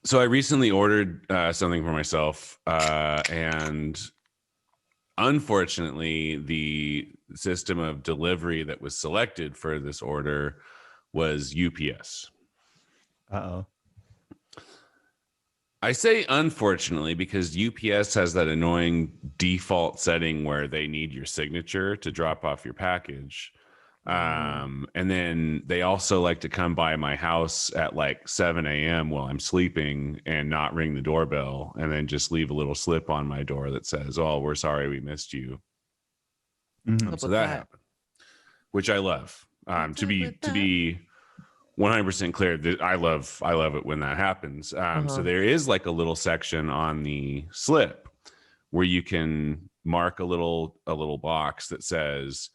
So I recently ordered something for myself, and unfortunately, the system of delivery that was selected for this order was UPS. Uh-oh. I say unfortunately because UPS has that annoying default setting where they need your signature to drop off your package. And then they also like to come by my house at like 7 a.m. while I'm sleeping and not ring the doorbell, and then just leave a little slip on my door that says, "Oh, we're sorry we missed you." So that happened, which I love. To be 100% clear, I love it when that happens. So there is like a little section on the slip where you can mark a little box that says,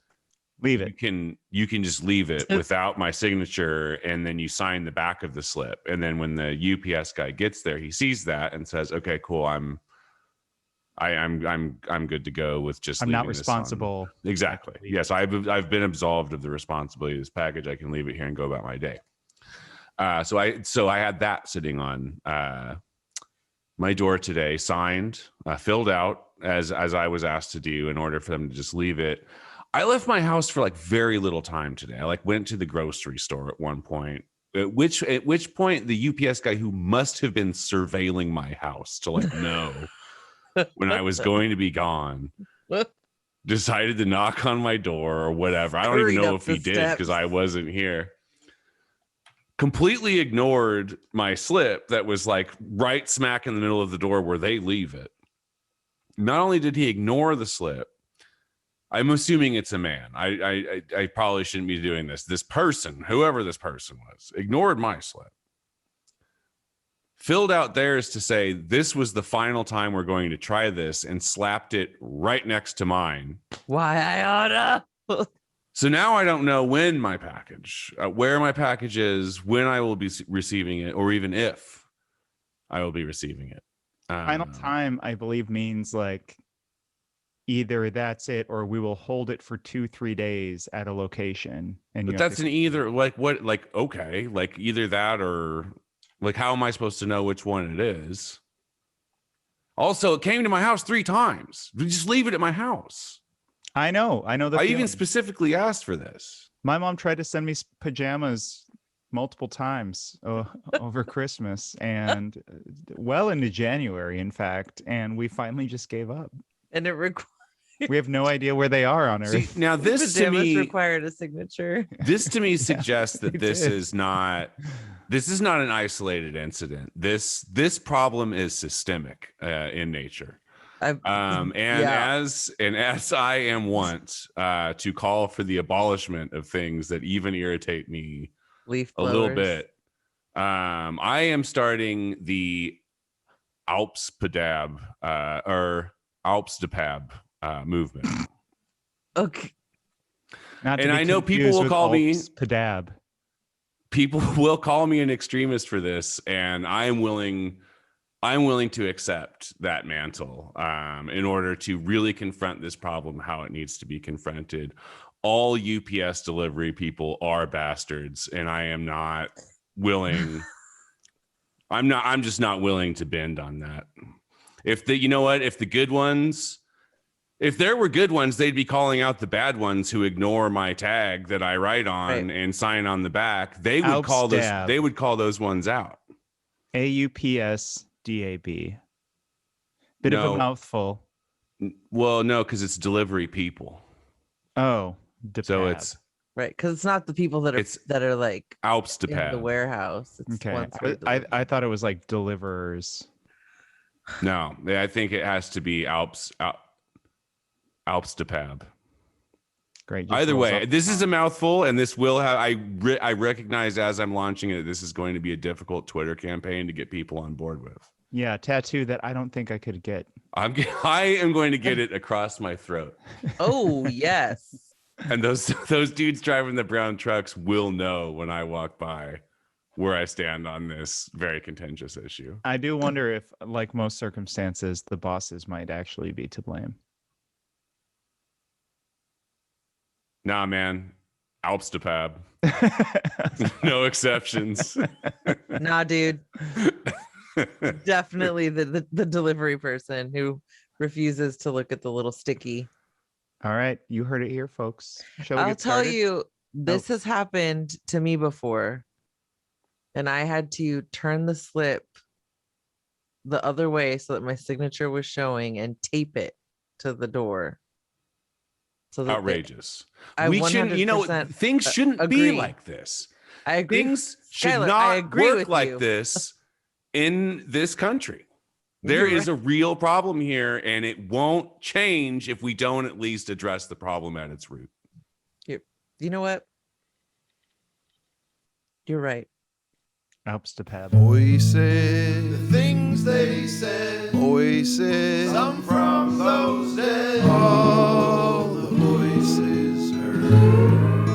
leave it. You can just leave it without my signature, and then you sign the back of the slip. And then when the UPS guy gets there, he sees that and says, "Okay, cool. I'm good to go with just. I'm not responsible." Exactly. Yes, I've been absolved of the responsibility of this package. I can leave it here and go about my day. So I had that sitting on my door today, signed, filled out as I was asked to do in order for them to just leave it. I left my house for like very little time today. I went to the grocery store at one point, at which point the UPS guy, who must have been surveilling my house to know when I was going to be gone, decided to knock on my door or whatever. I don't even know if he did because I wasn't here. Completely ignored my slip that was like right smack in the middle of the door where they leave it. Not only did he ignore the slip, I'm assuming it's a man. I probably shouldn't be doing this. This person, whoever this person was, ignored my slip. Filled out theirs to say this was the final time we're going to try this, and slapped it right next to mine. Why I oughta. So now I don't know when my package, where my package is, when I will be receiving it, or even if I will be receiving it. Final time, I believe, means like either that's it or we will hold it for 2-3 days at a location. And but that's an either, like what, like, okay, like either that or like, how am I supposed to know which one it is? Also, it came to my house 3 times. Just leave it at my house. I know. I even specifically asked for this. My mom tried to send me pajamas multiple times over Christmas and well into January, in fact, and we finally just gave up. And we have no idea where they are on Earth. See, now this to me required a signature. This to me suggests that this is not an isolated incident. This problem is systemic in nature. As I am wont to call for the abolishment of things that even irritate me a little bit, I am starting the Alpspadab or Alpsdapab movement. Okay. And I know people will call me Padab. People will call me an extremist for this, and I'm willing to accept that mantle in order to really confront this problem how it needs to be confronted. All UPS delivery people are bastards, and I am not willing. I'm just not willing to bend on that. If the good ones, if there were good ones, they'd be calling out the bad ones who ignore my tag that I write on and sign on the back. They would call those ones out. AUPSDAB. Bit of a mouthful. Well, no, because it's delivery people. Oh, so it's right, because it's not the people that are like Alps in the warehouse. It's okay. I thought it was like deliverers. No, I think it has to be Alpsdapab. Great. Either way, this is a mouthful, and this will have. I recognize as I'm launching it, this is going to be a difficult Twitter campaign to get people on board with. Yeah, tattoo that I don't think I could get. I am going to get it across my throat. Oh yes. And those dudes driving the brown trucks will know when I walk by where I stand on this very contentious issue. I do wonder if, like most circumstances, the bosses might actually be to blame. Nah, man. Alpsdapab. No exceptions. Nah, dude. Definitely the delivery person who refuses to look at the little sticky. All right, you heard it here, folks. Shall we I'll get tell started? you, this has happened to me before, and I had to turn the slip the other way so that my signature was showing and tape it to the door. So that Outrageous. I We shouldn't, 100% things shouldn't agree. be like this. I agree. Things should Skylar, I not agree work with like you. this in this country. There You're is a real problem here, and it won't change if we don't at least address the problem at its root. You know what? You're right. Helps to pad. Voices, the things they said. Voices, some from those dead. All the voices heard.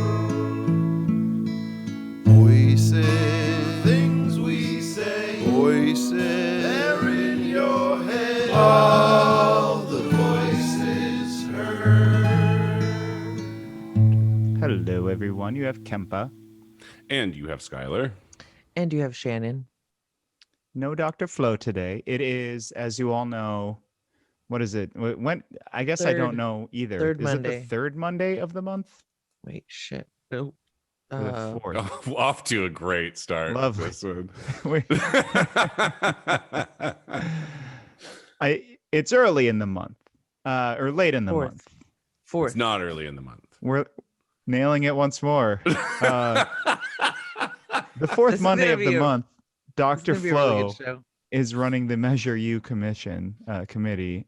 Voices, things we say. Voices, they're in your head. All the voices heard. Hello, everyone. You have Kempa. And you have Skylar. And you have Shannon. No Dr. Flo today. It is, as you all know, what is it? When? I guess I don't know either. Third Is Monday. it the third Monday of the month? Wait, shit. No. Or the fourth? Off to a great start. Lovely. This one. Wait. It's early in the month, or late in the Fourth. month. Fourth. It's not early in the month. We're nailing it once more. The fourth This is Monday gonna of be the a- month, Dr. It's gonna be a really Flo good show. is running the Measure U committee,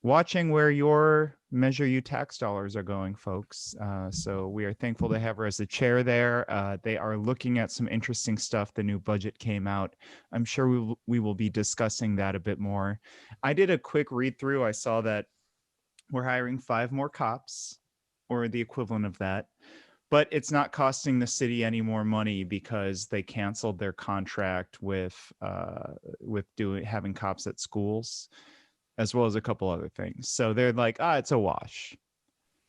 watching where your Measure U tax dollars are going, folks. So we are thankful to have her as the chair there. They are looking at some interesting stuff. The new budget came out. I'm sure we will be discussing that a bit more. I did a quick read through. I saw that we're hiring 5 more cops, or the equivalent of that. But it's not costing the city any more money because they canceled their contract with having cops at schools, as well as a couple other things. So they're like, it's a wash.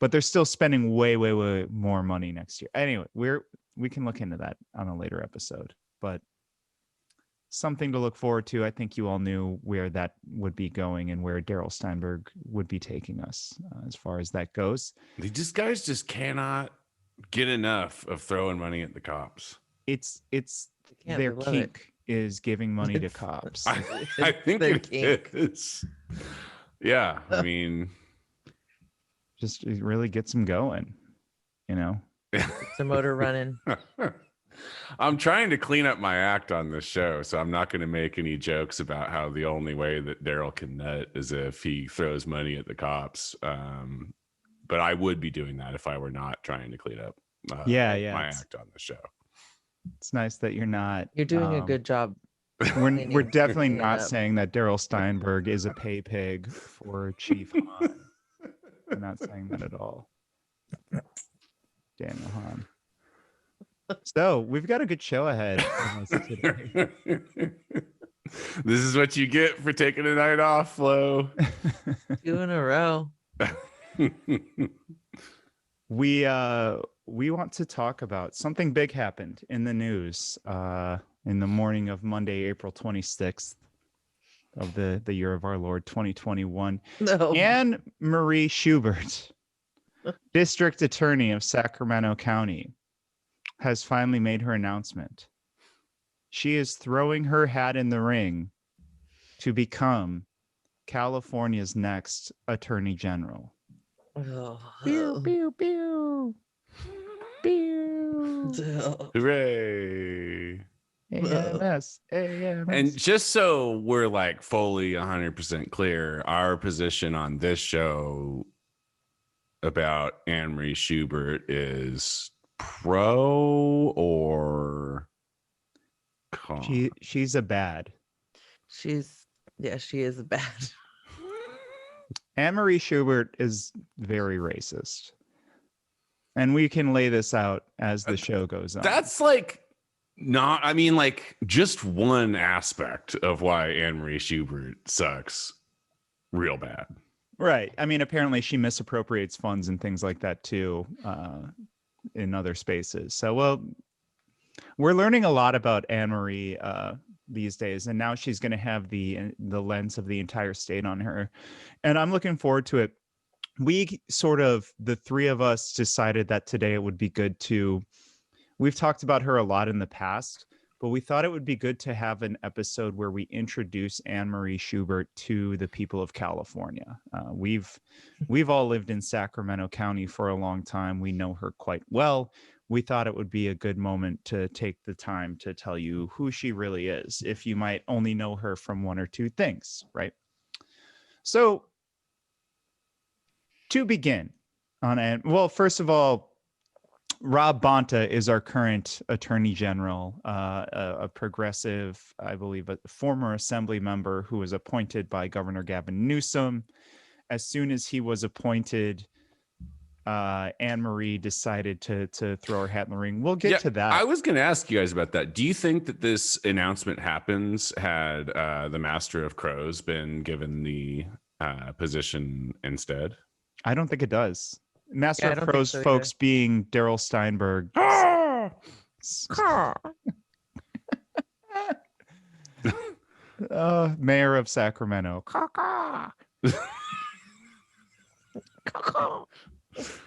But they're still spending way, way, way more money next year. Anyway, we can look into that on a later episode. But something to look forward to. I think you all knew where that would be going and where Daryl Steinberg would be taking us as far as that goes. These guys just cannot get enough of throwing money at the cops. It's Yeah, their they love kink is giving money to cops. I think their it kink. is. Yeah, I mean, Just it really gets them going, It's a motor running. I'm trying to clean up my act on this show, so I'm not going to make any jokes about how the only way that Daryl can nut is if he throws money at the cops. But I would be doing that if I were not trying to clean up my act on the show. It's nice that you're not. You're doing a good job. We're definitely cleaning not up. saying that Daryl Steinberg is a pay pig for Chief Hahn. We're not saying that at all. Daniel Hahn. So we've got a good show ahead of us today. This is what you get for taking a night off, Flo. 2 in a row. We want to talk about something big happened in the news in the morning of Monday, April 26th of the year of our Lord 2021. No. Anne Marie Schubert, District Attorney of Sacramento County, has finally made her announcement. She is throwing her hat in the ring to become California's next Attorney General. Oh. Pew, pew, pew. Pew. Hooray. AMS. And just so we're like fully 100% clear, our position on this show about Anne Marie Schubert is pro or con? She's a bad. She is bad. Anne Marie Schubert is very racist. And we can lay this out as the show goes on. That's like not, I mean, like just one aspect of why Anne Marie Schubert sucks real bad. Right. I mean, apparently she misappropriates funds and things like that too, in other spaces. So, well, we're learning a lot about Anne Marie these days, and now she's going to have the lens of the entire state on her, and I'm looking forward to it. We sort of, the three of us, decided that today it would be good to. We've talked about her a lot in the past, but we thought it would be good to have an episode where we introduce Anne Marie Schubert to the people of California. We've all lived in Sacramento County for a long time. We know her quite well. We thought it would be a good moment to take the time to tell you who she really is, if you might only know her from one or two things, right? So to begin on Anne, well, first of all, Rob Bonta is our current Attorney General, a progressive, I believe, a former Assembly member who was appointed by Governor Gavin Newsom. As soon as he was appointed, Anne Marie decided to throw her hat in the ring. We'll get to that. I was going to ask you guys about that. Do you think that this announcement happens had the Master of Crows been given the position instead? I don't think it does. Master I of don't think Crows so folks being Daryl Steinberg. Mayor of Sacramento.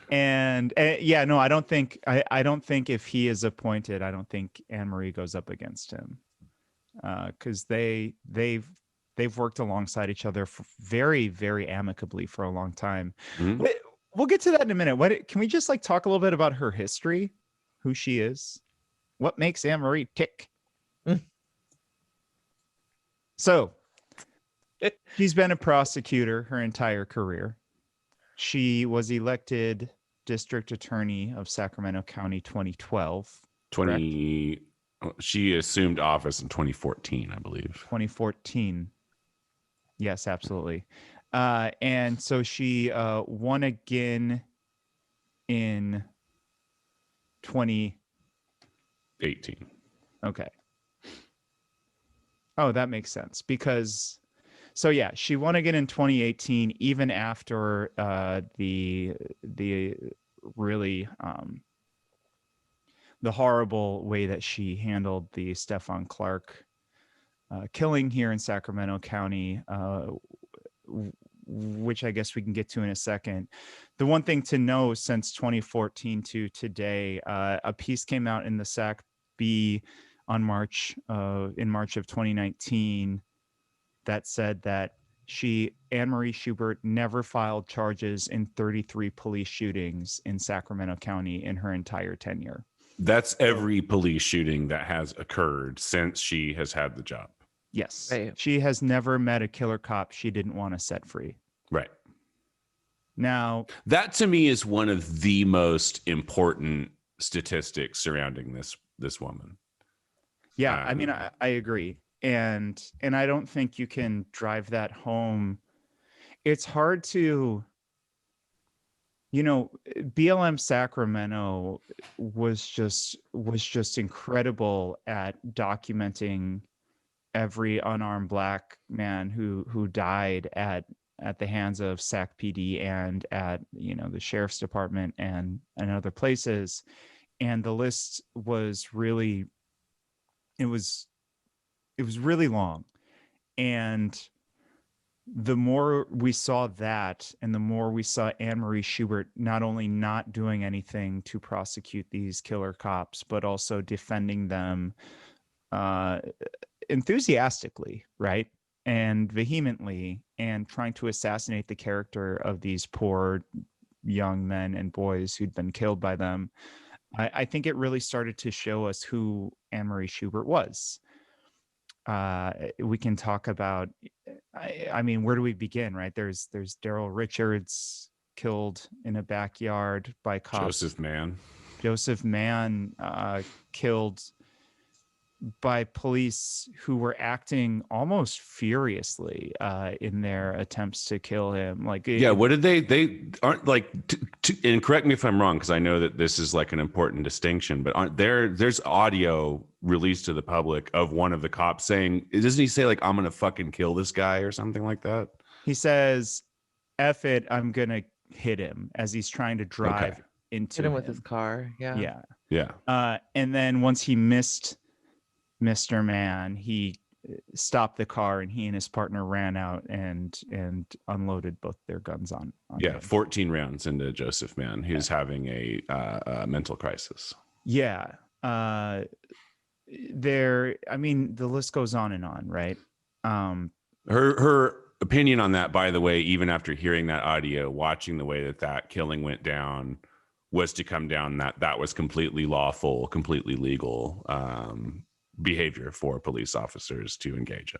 And yeah, no, I don't think if he is appointed, I don't think Anne Marie goes up against him, because they've worked alongside each other for very, very amicably for a long time. Mm-hmm. We'll get to that in a minute. Can we just like talk a little bit about her history, who she is, what makes Anne Marie tick? So she's been a prosecutor her entire career. She was elected district attorney of Sacramento County 2012. She assumed office in 2014, I believe. 2014. Yes, absolutely. And so she won again in 2018. Okay. Oh, that makes sense because, so yeah, she won again in 2018, even after the really the horrible way that she handled the Stefan Clark killing here in Sacramento County, which I guess we can get to in a second. The one thing to know since 2014 to today, a piece came out in the Sac B on March of 2019 that said that Anne Marie Schubert never filed charges in 33 police shootings in Sacramento County in her entire tenure. That's every police shooting that has occurred since she has had the job. Yes. Right. She has never met a killer cop she didn't want to set free. Right. Now, that to me is one of the most important statistics surrounding this woman. Yeah, I mean, I agree. And I don't think you can drive that home. It's hard to, BLM Sacramento was just incredible at documenting every unarmed Black man who died at the hands of Sac PD and at the sheriff's department and other places. And the list was really, it was really long. And the more we saw that, and the more we saw Anne Marie Schubert not only not doing anything to prosecute these killer cops, but also defending them enthusiastically, right? And vehemently, and trying to assassinate the character of these poor young men and boys who'd been killed by them. I think it really started to show us who Anne Marie Schubert was. We can talk about, I mean, where do we begin, right? There's Daryl Richards killed in a backyard by cops. Joseph Mann killed by police who were acting almost furiously in their attempts to kill him. What did they aren't like, and correct me if I'm wrong, because I know that this is like an important distinction, but there's audio released to the public of one of the cops saying, doesn't he say like, I'm gonna fucking kill this guy or something like that? He says, F it, I'm gonna hit him, as he's trying to drive into him with his car. And then once he missed Mr. Mann, he stopped the car, and he and his partner ran out and unloaded both their guns on Yeah, him. 14 rounds into Joseph Mann, who's having a mental crisis. Yeah. I mean, the list goes on, right? Her opinion on that, by the way, even after hearing that audio, watching the way that killing went down, was to come down that was completely lawful, completely legal behavior for police officers to engage in.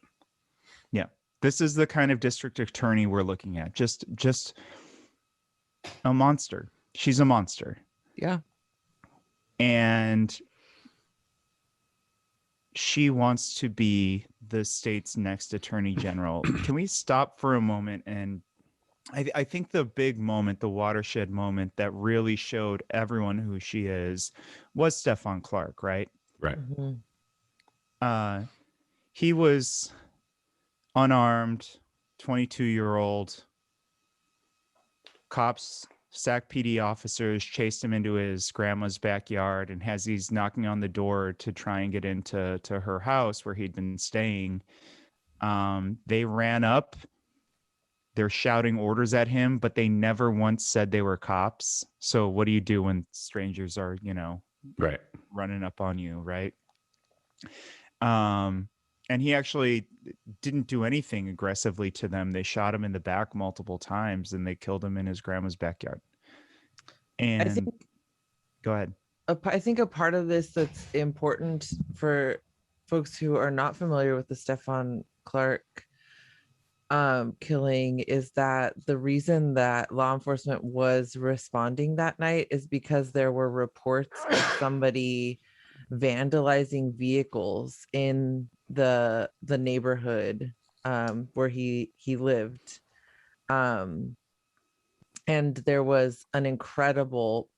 Yeah. This is the kind of district attorney we're looking at. Just a monster. She's a monster. Yeah. And she wants to be the state's next attorney general. Can we stop for a moment? And I think the big moment, the watershed moment that really showed everyone who she is was Stefan Clark, right? Right. Mm-hmm. He was unarmed, 22-year-old. Cops, Sac PD officers chased him into his grandma's backyard, and as he's knocking on the door to try and get into her house where he'd been staying, they ran up. They're shouting orders at him, but they never once said they were cops. So what do you do when strangers are, Right. running up on you, right? And he actually didn't do anything aggressively to them. They shot him in the back multiple times, and they killed him in his grandma's backyard. And go ahead. I think a part of this that's important for folks who are not familiar with the Stefan Clark killing is that the reason that law enforcement was responding that night is because there were reports of somebody vandalizing vehicles in the neighborhood where he lived, and there was an incredible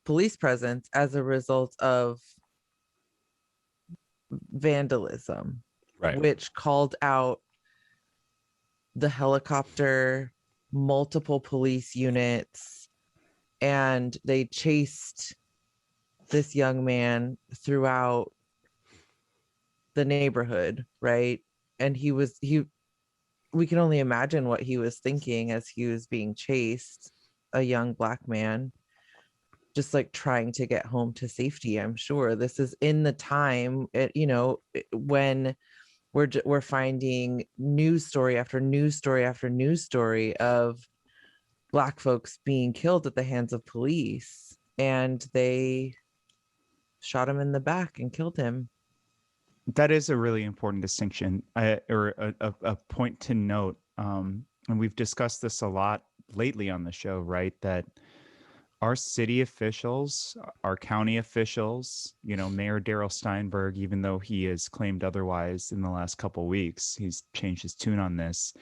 police presence as a result of vandalism, Right. which called out the helicopter, multiple police units, and they chased this young man throughout the neighborhood, right? And we can only imagine what he was thinking as he was being chased, a young Black man, just like trying to get home to safety. I'm sure this is in the time, when we're finding news story after news story after news story of Black folks being killed at the hands of police, and they shot him in the back and killed him. That is a really important distinction, or a point to note. And we've discussed this a lot lately on the show, right? That our city officials, our county officials, Mayor Darrell Steinberg, even though he has claimed otherwise in the last couple of weeks, he's changed his tune on this.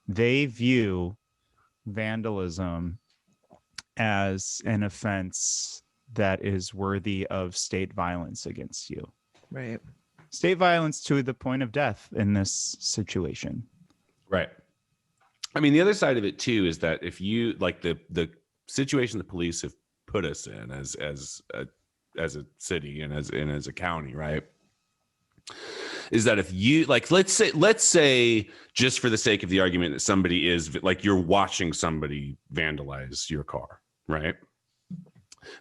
They view vandalism as an offense that is worthy of state violence against you. Right. State violence to the point of death in this situation. Right. I mean, the other side of it too is that if you like the situation the police have put us in as a city and as a county, right, is that if you let's say just for the sake of the argument that somebody is like, you're watching somebody vandalize your car, right?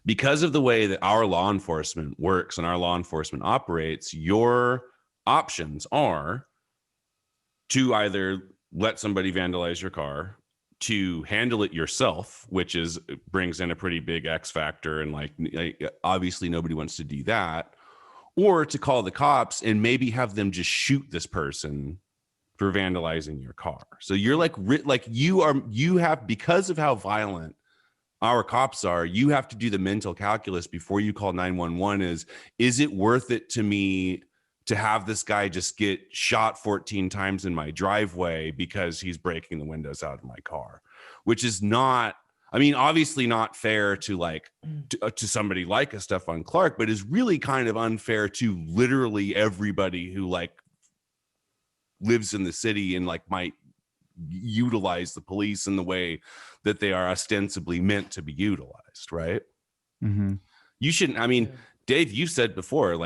Because of the way that our law enforcement works and our law enforcement operates, your options are to either let somebody vandalize your car, to handle it yourself, which brings in a pretty big X factor, and obviously nobody wants to do that, or to call the cops and maybe have them just shoot this person for vandalizing your car. So you're you have, because of how violent our cops are, you have to do the mental calculus before you call 911 is it worth it to me to have this guy just get shot 14 times in my driveway because he's breaking the windows out of my car, which is not, I mean, obviously not fair to to somebody like a Stefan Clark, but is really kind of unfair to literally everybody who lives in the city and might utilize the police in the way that they are ostensibly meant to be utilized, right? Mm-hmm. You shouldn't, I mean, Dave, you said before,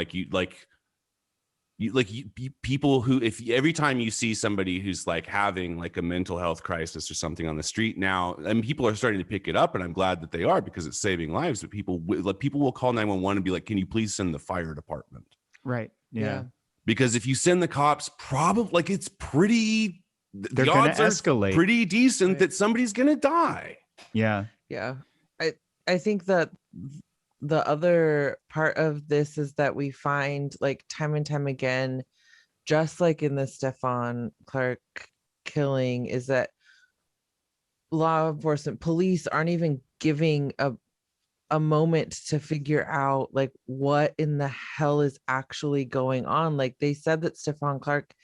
people who, if every time you see somebody who's like having like a mental health crisis or something on the street now, I mean, people are starting to pick it up, and I'm glad that they are, because it's saving lives. But people will call 911 and be like, can you please send the fire department? Right. Yeah. Because if you send the cops, probably like it's pretty, They're the going odds to are escalate. pretty decent that somebody's going to die. Yeah. Yeah. I think that the other part of this is that we find, like, time and time again, just like in the Stefan Clark killing, is that law enforcement, police aren't even giving a moment to figure out like what in the hell is actually going on. Like, they said that Stefan Clark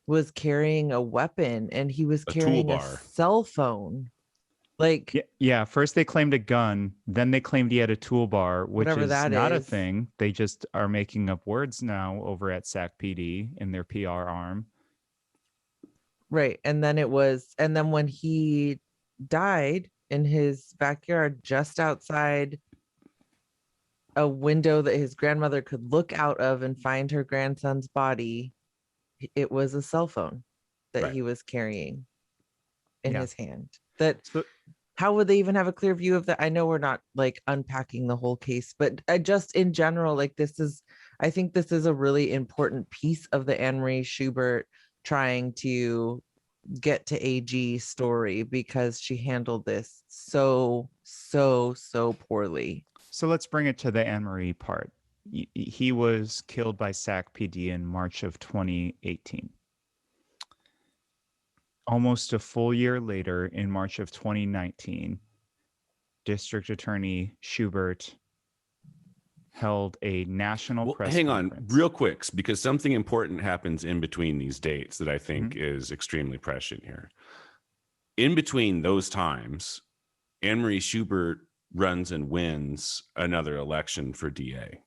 was carrying a weapon, and he was carrying a cell phone. Like, yeah, first they claimed a gun, then they claimed he had a toolbar, which is not a thing. They just are making up words now over at SAC PD in their PR arm. Right. And then when he died in his backyard, just outside a window that his grandmother could look out of and find her grandson's body, it was a cell phone that he was carrying in his hand. How would they even have a clear view of that? I know we're not like unpacking the whole case, but just in general, like, I think this is a really important piece of the Anne Marie Schubert trying to get to AG story, because she handled this so poorly. So let's bring it to the Anne Marie part. He was killed by SAC PD in March of 2018. Almost a full year later, in March of 2019, District Attorney Schubert held a national press conference. Hang on real quick, because something important happens in between these dates that I think is extremely prescient here. In between those times, Anne Marie Schubert runs and wins another election for DA.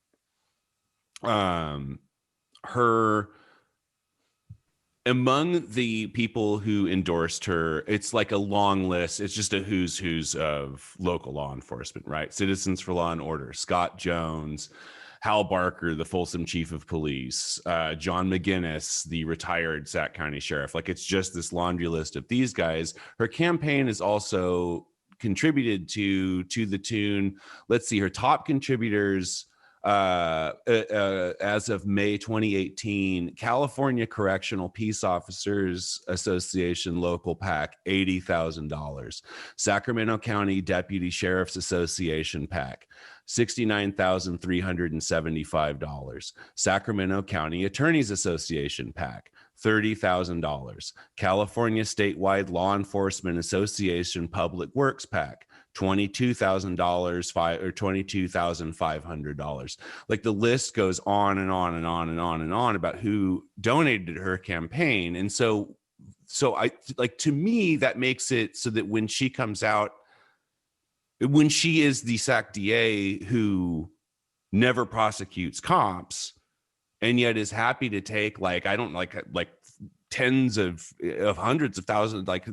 Among the people who endorsed her, it's like a long list. It's just a who's of local law enforcement, right? Citizens for Law and Order, Scott Jones, Hal Barker, the Folsom chief of police, John McGinnis, the retired Sac County sheriff. Like, it's just this laundry list of these guys. Her campaign is also contributed to the tune. Let's see, her top contributors as of May 2018, California Correctional Peace Officers Association local PAC, $80,000. Sacramento County Deputy Sheriff's Association PAC, $69,375. Sacramento County Attorneys Association PAC, $30,000. California Statewide Law Enforcement Association Public Works PAC, $22,000 or $22,500. Like, the list goes on and on and on and on and on about who donated to her campaign. And so I like, to me, that makes it so that when she comes out, when she is the SAC DA who never prosecutes cops and yet is happy to take like tens of hundreds of thousands, like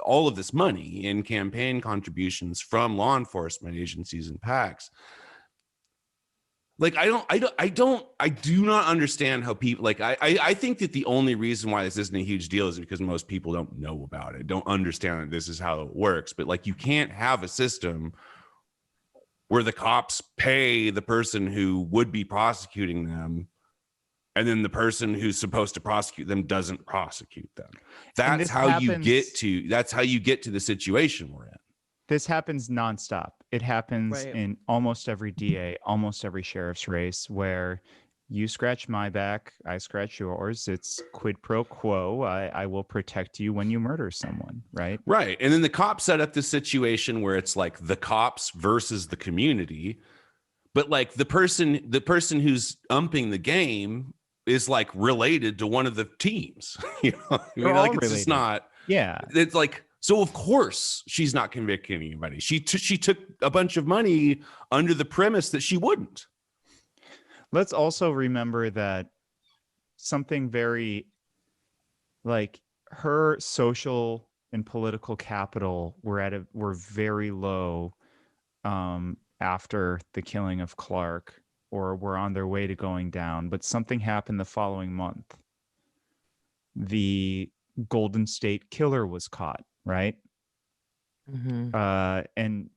all of this money in campaign contributions from law enforcement agencies and PACs. Like, I do not understand how people, like, I think that the only reason why this isn't a huge deal is because most people don't know about it, don't understand that this is how it works. But like, you can't have a system where the cops pay the person who would be prosecuting them, and then the person who's supposed to prosecute them doesn't prosecute them. That's how you get to the situation we're in. This happens nonstop. It happens in almost every DA, almost every sheriff's race, where you scratch my back, I scratch yours. It's quid pro quo. I will protect you when you murder someone, right? Right. And then the cops set up this situation where it's like the cops versus the community. But like, the person who's umping the game is like related to one of the teams. You know, I mean, like, it's just not. Yeah. It's like, so of course she's not convicting anybody. She took a bunch of money under the premise that she wouldn't. Let's also remember that something very, like, her social and political capital were very low after the killing of Clark, or were on their way to going down, but something happened the following month. The Golden State Killer was caught, right? Mhm. And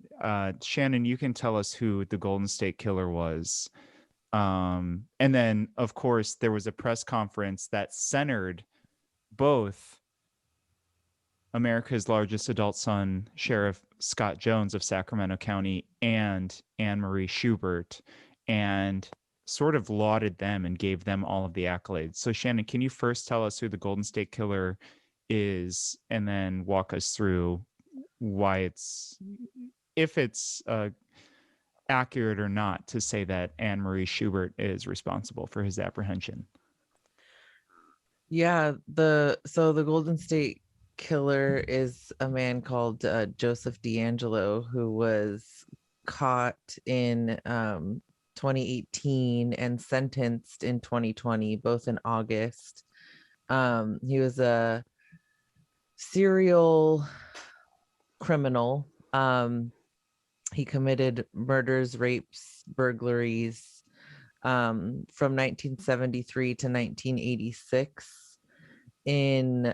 Shannon, you can tell us who the Golden State Killer was. And then, of course, there was a press conference that centered both America's largest adult son, Sheriff Scott Jones of Sacramento County, and Anne Marie Schubert, and sort of lauded them and gave them all of the accolades. So, Shannon, can you first tell us who the Golden State Killer is, and then walk us through why if it's accurate or not to say that Anne Marie Schubert is responsible for his apprehension? Yeah, the Golden State Killer is a man called Joseph Deangelo, who was caught in 2018 and sentenced in 2020, both in August. He was a serial criminal. He committed murders, rapes, burglaries from 1973 to 1986 in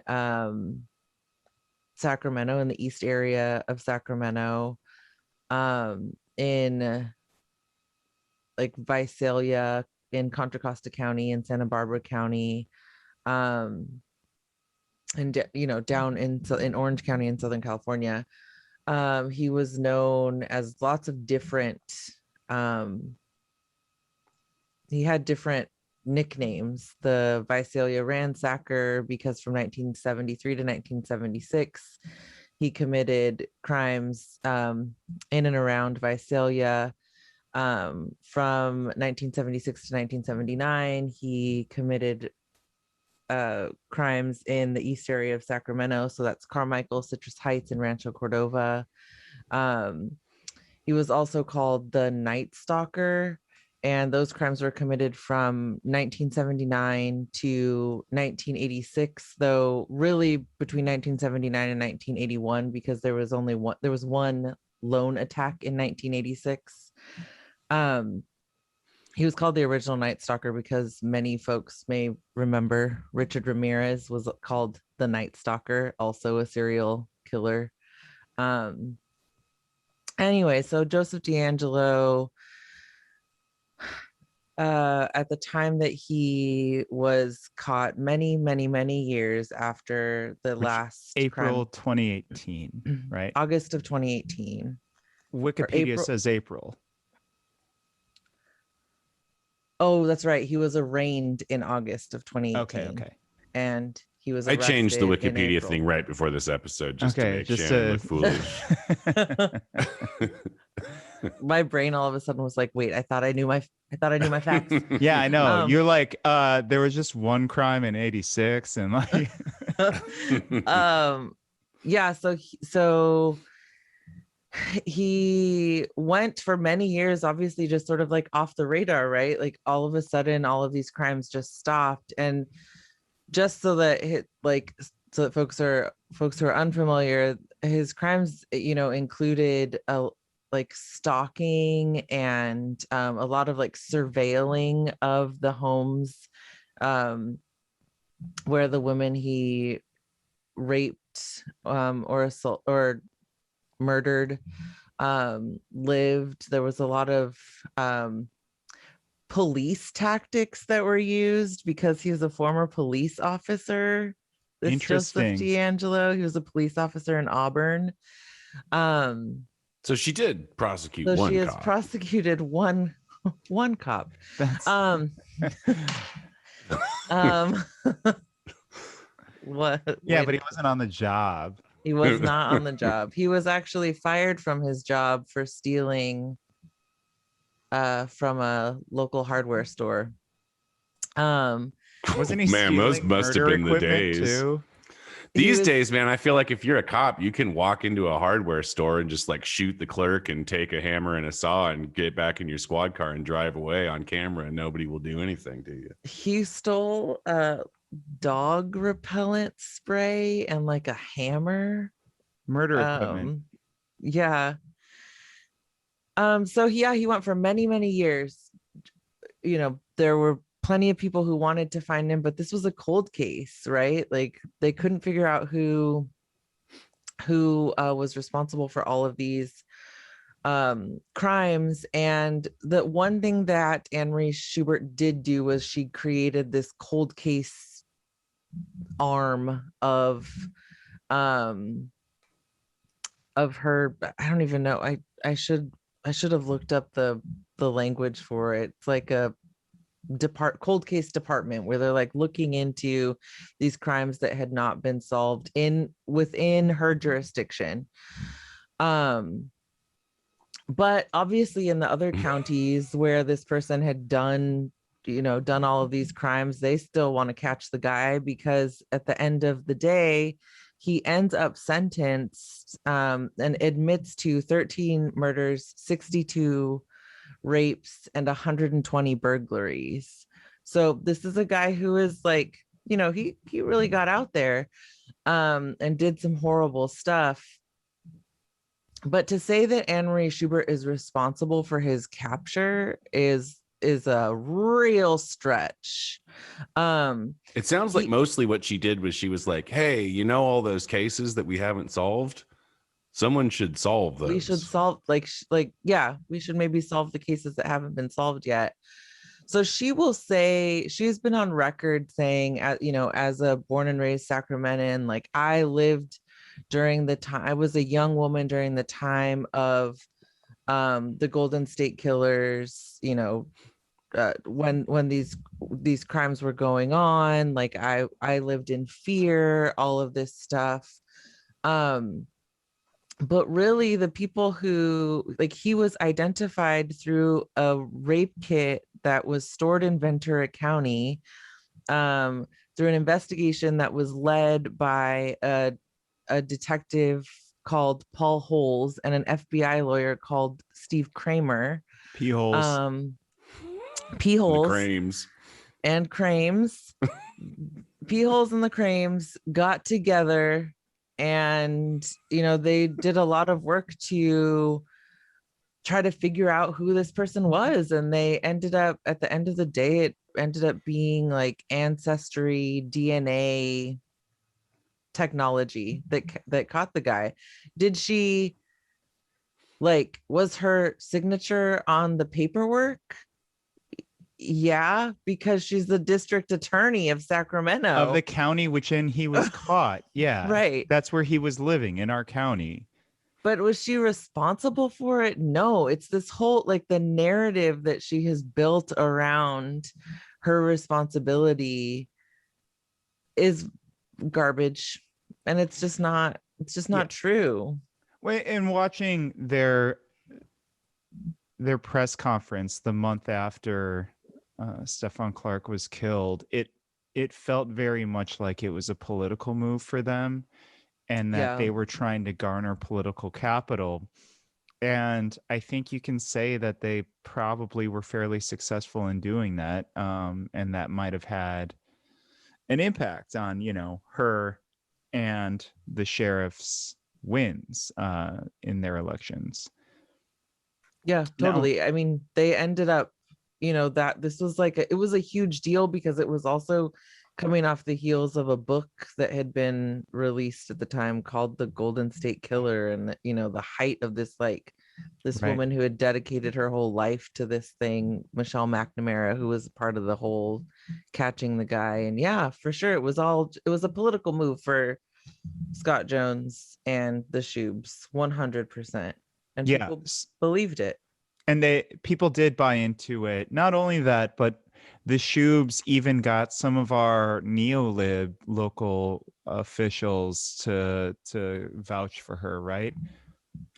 Sacramento, in the east area of Sacramento, in like Visalia, in Contra Costa County, in Santa Barbara County, and down in Orange County in Southern California. He was known as lots of different, he had different nicknames. The Visalia Ransacker, because from 1973 to 1976, he committed crimes in and around Visalia. From 1976 to 1979, he committed crimes in the east area of Sacramento. So that's Carmichael, Citrus Heights, and Rancho Cordova. He was also called the Night Stalker, and those crimes were committed from 1979 to 1986, though really between 1979 and 1981, because there was one lone attack in 1986. He was called the original Night Stalker because many folks may remember Richard Ramirez was called the Night Stalker, also a serial killer. Anyway, so Joseph Deangelo, at the time that he was caught, many years after the last April crime, 2018, right? August of 2018. Wikipedia says April. Oh, that's right. He was arraigned in August of 2018. Okay. And he was I changed the arrested in Wikipedia April. thing right before this episode just to Okay, make just Shannon to- look foolish. My brain all of a sudden was like, wait, I thought I knew my facts. Yeah, I know. Um, You're like, there was just one crime in 86 and like Yeah, so he went for many years, obviously just sort of like off the radar, right? Like all of a sudden all of these crimes just stopped. And just so that folks who are unfamiliar, his crimes included like stalking and a lot of like surveilling of the homes where the women he raped or assault or murdered lived. There was a lot of police tactics that were used because he was a former police officer. This Interesting. Joseph Deangelo, he was a police officer in Auburn. So she did prosecute So one she has cop. prosecuted one cop. that's What? yeah, wait, but he wasn't on the job. he was not on the job. He was actually fired from his job for stealing from a local hardware store. Wasn't he Man, those stealing must have murder been the equipment days. too? These was- days, man, I feel like if you're a cop, you can walk into a hardware store and just like shoot the clerk and take a hammer and a saw and get back in your squad car and drive away on camera, and nobody will do anything to you. He stole dog repellent spray and like a hammer. Murder equipment. Yeah. So yeah, he went for many years there were plenty of people who wanted to find him, but this was a cold case, right? Like they couldn't figure out who was responsible for all of these crimes. And the one thing that Anne Marie Schubert did do was she created this cold case arm of her. I don't even know. I should have looked up the language for it. It's like a cold case department where they're like looking into these crimes that had not been solved within her jurisdiction. But obviously in the other counties where this person had done all of these crimes, they still want to catch the guy, because at the end of the day, he ends up sentenced and admits to 13 murders, 62 rapes, and 120 burglaries. So this is a guy who is like, he really got out there and did some horrible stuff. But to say that Anne Marie Schubert is responsible for his capture is a real stretch. It sounds like mostly what she did was she was like, hey, all those cases that we haven't solved? Someone should solve those. We should solve, yeah, we should maybe solve the cases that haven't been solved yet. So she will say, she's been on record saying, as a born and raised Sacramentan, like I lived during the time, I was a young woman during the time of the Golden State Killers, when these crimes were going on, like I lived in fear, all of this stuff. But really the people who, like, he was identified through a rape kit that was stored in Ventura County, through an investigation that was led by a detective called Paul Holes and an FBI lawyer called Steve Kramer. P-holes. P-holes. Crames. And Crames. P-holes and the Crames got together, and they did a lot of work to try to figure out who this person was, and they ended up, at the end of the day, it ended up being like ancestry DNA technology that caught the guy. Did she, was her signature on the paperwork? Yeah, because she's the district attorney of Sacramento, of the county within he was caught. Yeah, right. That's where he was living, in our county. But was she responsible for it? No. It's this whole, the narrative that she has built around her responsibility is garbage, and it's just not true. In watching their press conference the month after Stefan Clark was killed, it felt very much like it was a political move for them, and that they were trying to garner political capital. And I think you can say that they probably were fairly successful in doing that, and that might have had an impact on her and the sheriff's wins in their elections. Yeah, totally. I mean, they ended up, that this was it was a huge deal, because it was also coming off the heels of a book that had been released at the time called The Golden State Killer, and the height of this this Right. woman who had dedicated her whole life to this thing, Michelle McNamara, who was part of the whole catching the guy. And yeah, for sure, it was a political move for Scott Jones and the Schubes, 100%. And people believed it. And people did buy into it. Not only that, but the Schubes even got some of our neolib local officials to vouch for her, right?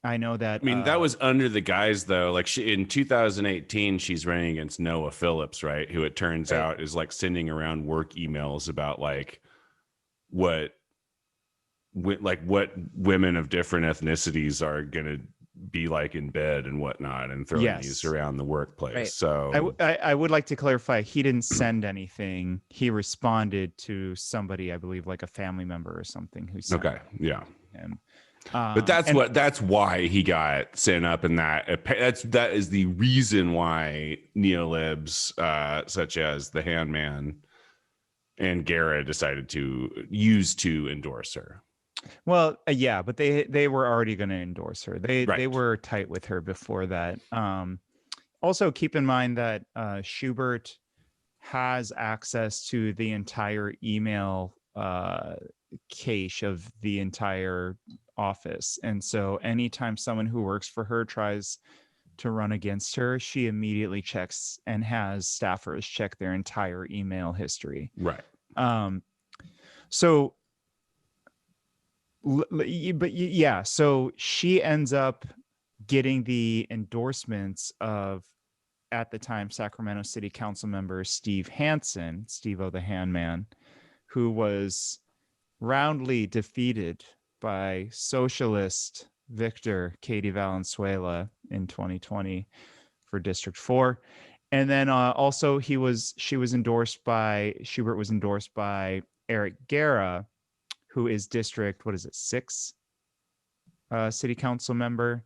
I know that. I mean, that was under the guise, though. In 2018, she's running against Noah Phillips, right? Who it turns out is sending around work emails about what women of different ethnicities are gonna be in bed and whatnot, and throwing these around the workplace. Right. So I would like to clarify, he didn't send anything. He responded to somebody, I believe, a family member or something, who sent him. But that's why he got sent up in that. That is the reason why neolibs such as the Handman and Guerra decided to endorse her. Well, yeah, but they were already going to endorse her. They Right. were tight with her before that. Also, keep in mind that Schubert has access to the entire email cache of the entire office, and so anytime someone who works for her tries to run against her, she immediately checks and has staffers check their entire email history. Right. So she ends up getting the endorsements of, at the time, Sacramento City Council member Steve Hansen, Steve-O the Handman, who was roundly defeated by socialist Victor Katie Valenzuela in 2020 for District 4. And then also Schubert was endorsed by Eric Guerra, who is District, 6 City Council member.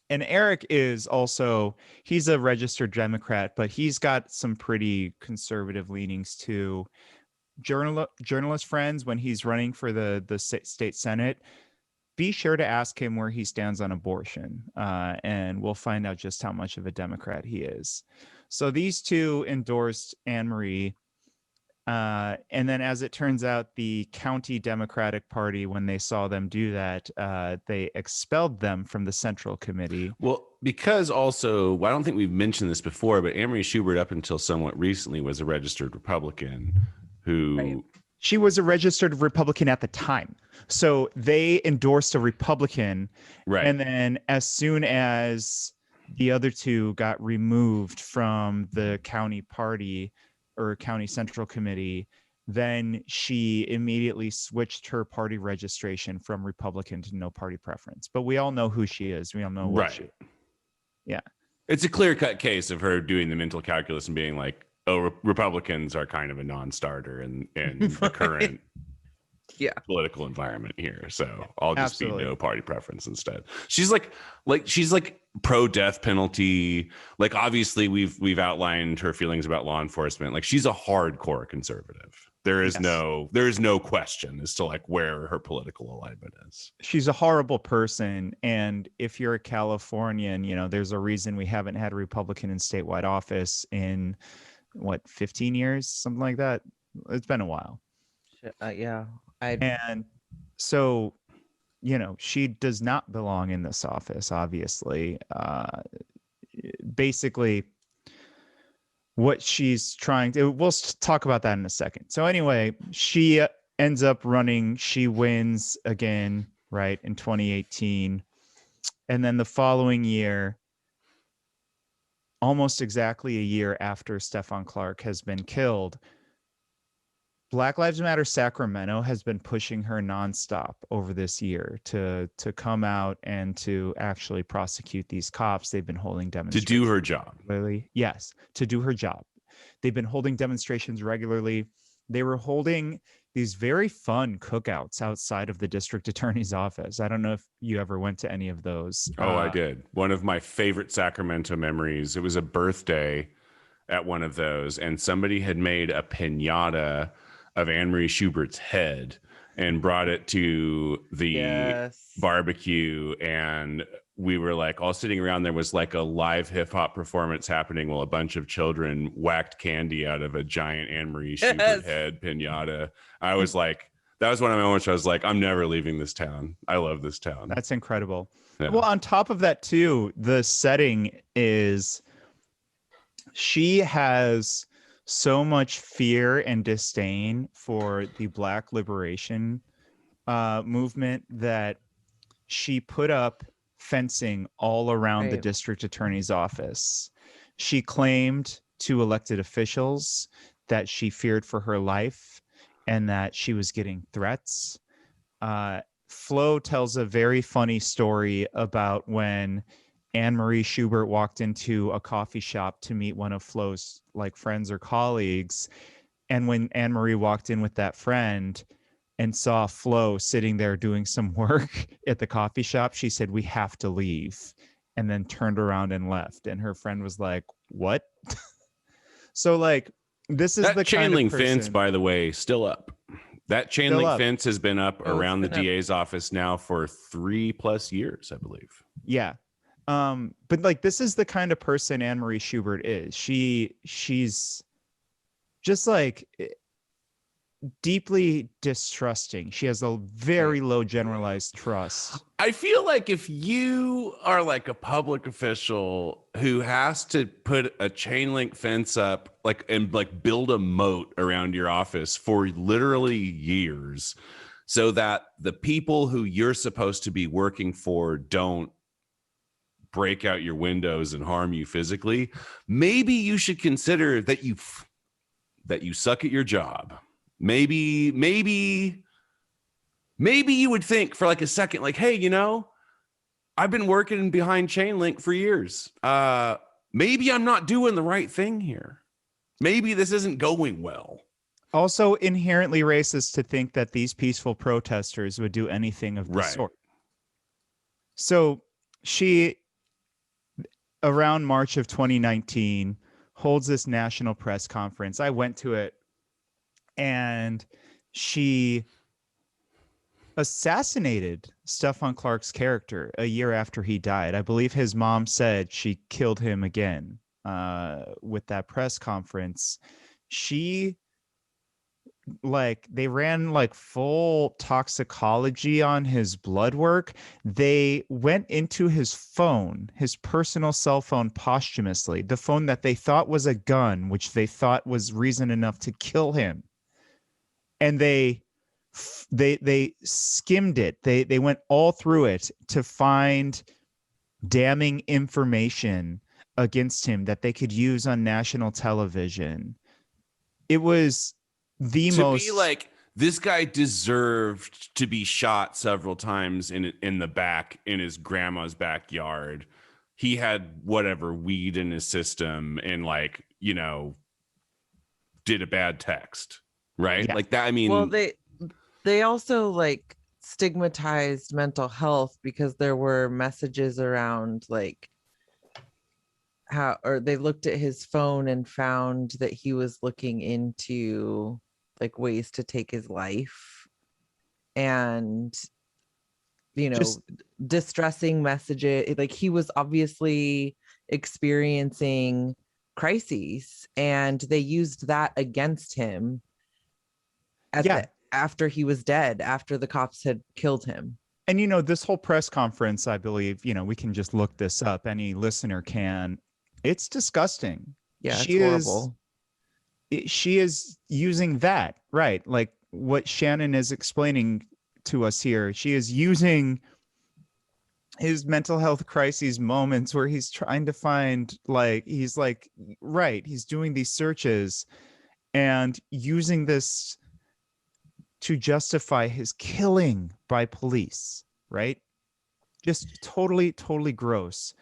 And Eric is also, he's a registered Democrat, but he's got some pretty conservative leanings too. Journalist friends, when he's running for the state Senate, be sure to ask him where he stands on abortion, and we'll find out just how much of a Democrat he is. So these two endorsed Anne Marie. And then, as it turns out, the county Democratic Party, when they saw them do that, they expelled them from the Central Committee. Well, because also, I don't think we've mentioned this before, but Anne Marie Schubert, up until somewhat recently, was a registered Republican who... Right. She was a registered Republican at the time. So they endorsed a Republican. Right. And then as soon as the other two got removed from the county party or county central committee, then she immediately switched her party registration from Republican to no party preference. But we all know who she is. We all know what she... Yeah. It's a clear-cut case of her doing the mental calculus and being like, oh, Republicans are kind of a non-starter in the current political environment here. So I'll just be no party preference instead. She's like pro death penalty. Like, obviously we've outlined her feelings about law enforcement. Like, she's a hardcore conservative. There is no question as to like where her political alignment is. She's a horrible person. And if you're a Californian, there's a reason we haven't had a Republican in statewide office in 15 years, something like that. It's been a while. And so, she does not belong in this office, obviously. Basically, what she's trying to... We'll talk about that in a second. So anyway, she ends up running. She wins again, right, in 2018. And then the following year, almost exactly a year after Stefan Clark has been killed, Black Lives Matter Sacramento has been pushing her nonstop over this year to come out and to actually prosecute these cops. They've been holding demonstrations. To do her job. Yes, to do her job. They've been holding demonstrations regularly. They were holding these very fun cookouts outside of the district attorney's office. I don't know if you ever went to any of those. Oh, I did. One of my favorite Sacramento memories. It was a birthday at one of those, and somebody had made a piñata of Anne Marie Schubert's head and brought it to the barbecue. And we were like all sitting around. There was like a live hip hop performance happening while a bunch of children whacked candy out of a giant Anne Marie Schubert head piñata. I was like, that was one of my moments where I was like, I'm never leaving this town. I love this town. That's incredible. Yeah. Well, on top of that too, the setting is, she has so much fear and disdain for the Black liberation movement that she put up fencing all around the district attorney's office. She claimed to elected officials that she feared for her life and that she was getting threats. Flo tells a very funny story about when Anne Marie Schubert walked into a coffee shop to meet one of Flo's friends or colleagues. And when Anne Marie walked in with that friend, and saw Flo sitting there doing some work at the coffee shop, she said, "We have to leave," and then turned around and left. And her friend was like, "What?" So like, this is That the chain kind of link fence, person, by the way, still up. That chain Still link up. fence has been up Oh, it's around the been up. DA's office now for 3+ years, I believe. yeah. But like, this is the kind of person Anne Marie Schubert is. She's just like deeply distrusting. She has a very low generalized trust. I feel like if you are like a public official who has to put a chain link fence up, like, and like build a moat around your office for literally years so that the people who you're supposed to be working for don't break out your windows and harm you physically, maybe you should consider that you suck at your job. Maybe you would think for like a second, like, hey, you know, I've been working behind chain link for years. Maybe I'm not doing the right thing here. Maybe this isn't going well. Also inherently racist to think that these peaceful protesters would do anything of the Right. sort. So she, around March of 2019, holds this national press conference. I went to it, and she assassinated Stefan Clark's character a year after he died. I believe his mom said she killed him again with that press conference. She, like, they ran like full toxicology on his blood work. They went into his phone, his personal cell phone, posthumously, the phone that they thought was a gun, which they thought was reason enough to kill him. And they skimmed it. They went all through it to find damning information against him that they could use on national television. It was the most, to be like, this guy deserved to be shot several times in the back in his grandma's backyard. He had whatever weed in his system and, like, you know, did a bad text, right? Yeah. Like that. I mean, Well, they also like stigmatized mental health because there were messages around like how, or they looked at his phone and found that he was looking into like ways to take his life, and you know, distressing messages. Like, he was obviously experiencing crises, and they used that against him after he was dead, after the cops had killed him. and you know, this whole press conference, I believe, you know, we can just look this up. Any listener can. It's disgusting. Yeah, She it's horrible. She is using that, right? Like what Shannon is explaining to us here. She is using his mental health crises moments where he's trying to find, like, he's like, right, he's doing these searches and using this to justify his killing by police, right? Just totally gross.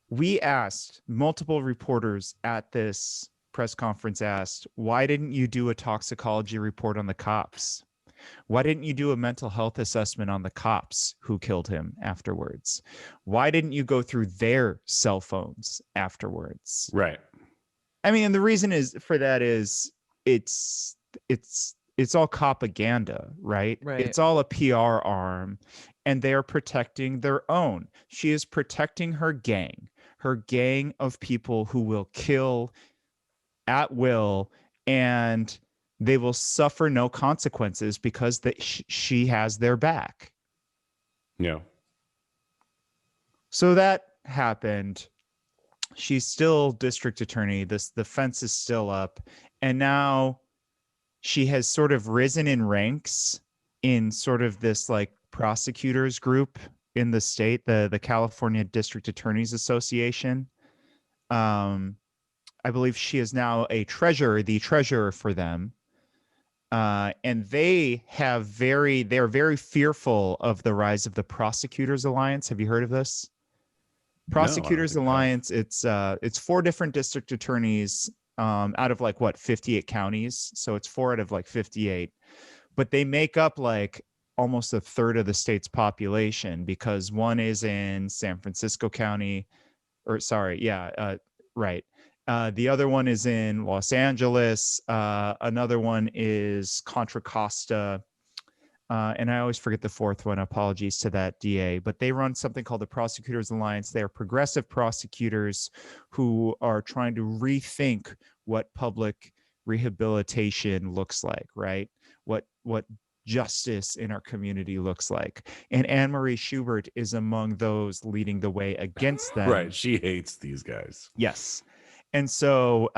We asked, multiple reporters at this press conference asked, why didn't you do a toxicology report on the cops? Why didn't you do a mental health assessment on the cops who killed him afterwards? Why didn't you go through their cell phones afterwards? right. I mean, and the reason is for that is it's all propaganda, right? Right. It's all a PR arm, and they are protecting their own. She is protecting her gang of people who will kill at will, and they will suffer no consequences because she has their back. Yeah. So that happened. She's still district attorney. The fence is still up, and now she has sort of risen in ranks in sort of this like prosecutors group in the state, the California District Attorneys Association. I believe she is now the treasurer for them. And they're very fearful of the rise of the Prosecutors Alliance. Have you heard of this? Prosecutors Alliance. It's 4 different district attorneys out of like 58 counties. So it's 4 out of like 58. but they make up like almost a third of the state's population, because one is in San Francisco County, or sorry, right. The other one is in Los Angeles. Another one is Contra Costa. And I always forget the fourth one. Apologies to that DA, but they run something called the Prosecutors Alliance. They are progressive prosecutors who are trying to rethink what public rehabilitation looks like, right? What justice in our community looks like. And Anne Marie Schubert is among those leading the way against them. Right. She hates these guys. Yes. And so,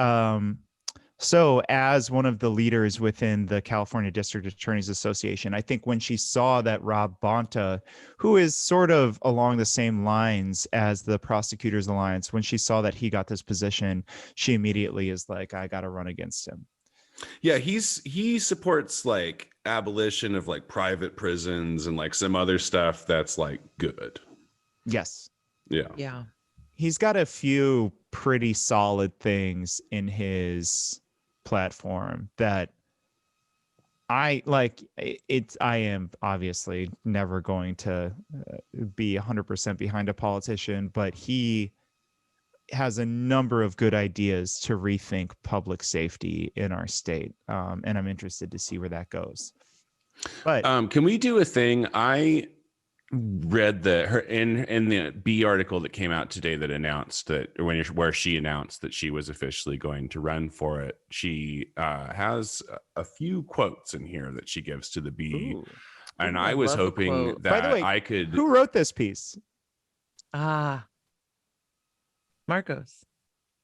so as one of the leaders within the California District Attorneys Association, I think when she saw that Rob Bonta, who is sort of along the same lines as the Prosecutors Alliance, when she saw that he got this position, she immediately is like, I got to run against him. Yeah, he supports like abolition of like private prisons and like some other stuff that's like good. Yes. Yeah. Yeah. He's got a few pretty solid things in his platform that I like. I am obviously never going to be 100% behind a politician, but he has a number of good ideas to rethink public safety in our state. And I'm interested to see where that goes. But can we do a thing? I read in the B article that came out today that announced that where she announced that she was officially going to run for it. She has a few quotes in here that she gives to the B. Ooh. And Ooh, I I was love a hoping quote. that By the way, I could. who wrote this piece? Marcos.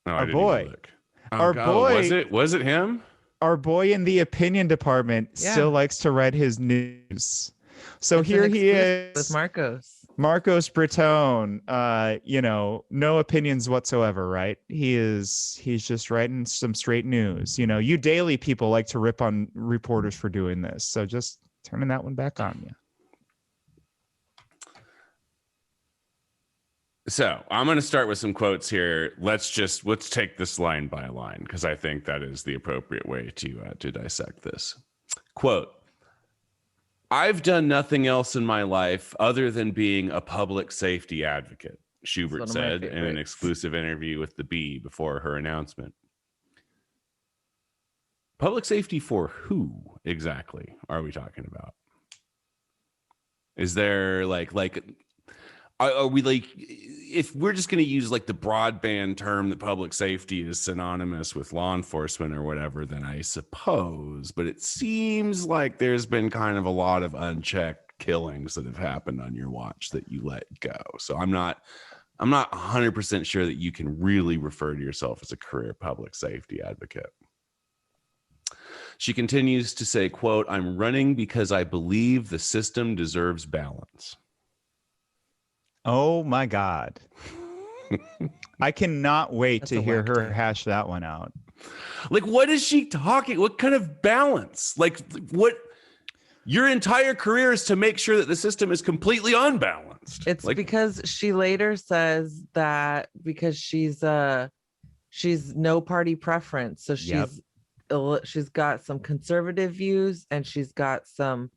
Oh, I Our didn't even boy. look. Our God, boy. Was it him? Our boy in the opinion department Yeah. still likes to write his news. So It's here an he exclusive is, with Marcos Breton. No opinions whatsoever, right? He's just writing some straight news. You daily people like to rip on reporters for doing this. So just turning that one back on you. So I'm going to start with some quotes here. Let's take this line by line, because I think that is the appropriate way to dissect this. Quote, "I've done nothing else in my life other than being a public safety advocate," Schubert said in an exclusive interview with the Bee before her announcement. Public safety for who exactly are we talking about? Is there are we like, if we're just going to use like the broadband term that public safety is synonymous with law enforcement or whatever, then I suppose, but it seems like there's been kind of a lot of unchecked killings that have happened on your watch that you let go. So I'm not 100% sure that you can really refer to yourself as a career public safety advocate. She continues to say, quote, "I'm running because I believe the system deserves balance." Oh my God. I cannot wait That's to a hear whack her tag. hash that one out. Like, what is she talking? What kind of balance? Like, what? Your entire career is to make sure that the system is completely unbalanced. It's like, because she later says that because she's no party preference, so she's got some conservative views and she's got some,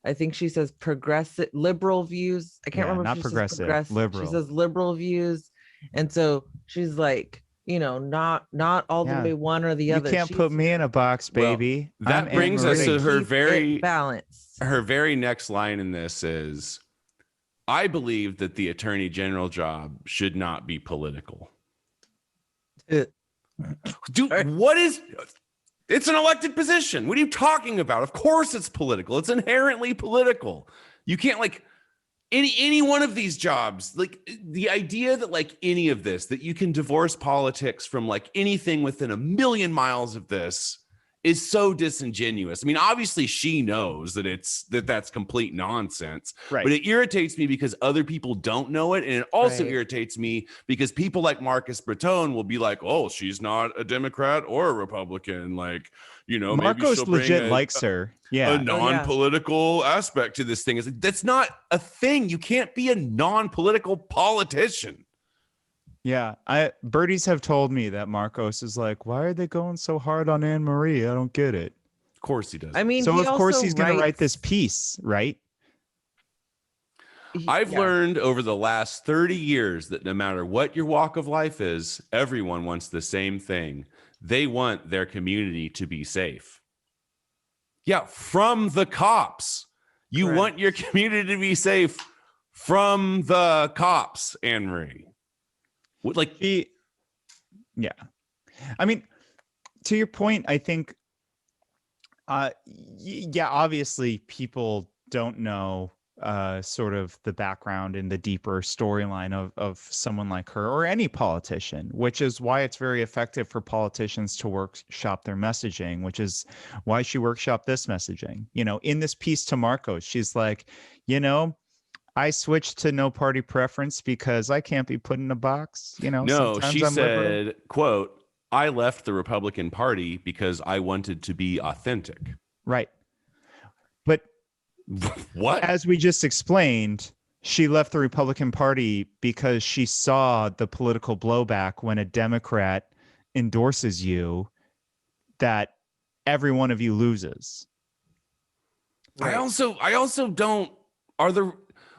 I think she says progressive liberal views. I can't remember. Not if she progressive, says progressive. liberal. She says liberal views, and so she's like, not all the way one or the You other. can't put me in a box, baby. That I'm brings Anne us to Marie. her very next line in this is, "I believe that the attorney general job should not be political." Dude, what is? It's an elected position. What are you talking about? Of course it's political. It's inherently political. You can't like any one of these jobs, like the idea that like any of this, that you can divorce politics from like anything within a million miles of this is so disingenuous. I mean, obviously she knows that that's complete nonsense, Right. but it irritates me because other people don't know it. And it also Right. irritates me because people like Marcus Breton will be like, "Oh, she's not a Democrat or a Republican." Like, maybe Marcos she'll bring legit likes her. Yeah. a non-political aspect to this thing. It's like, that's not a thing. You can't be a non-political politician. Yeah. Birdies have told me that Marcos is like, why are they going so hard on Anne Marie? I don't get it. Of course he does. I mean, So he of course also he's going to write writes- this piece, right? I've Yeah. learned over the last 30 years that no matter what your walk of life is, everyone wants the same thing. They want their community to be safe. Yeah, from the cops. You Correct. want your community to be safe from the cops, Anne Marie. Like, Yeah. I mean, to your point, I think, yeah, obviously people don't know sort of the background and the deeper storyline of someone like her or any politician, which is why it's very effective for politicians to workshop their messaging, which is why she workshopped this messaging. You know, in this piece to Marcos, she's like, you know, I switched to no party preference because I can't be put in a box. You know, no, sometimes she I'm liberal. said, quote, I left the Republican Party because I wanted to be authentic. Right. But What? as we just explained, she left the Republican Party because she saw the political blowback when a Democrat endorses you, that every one of you loses. I also don't, are there,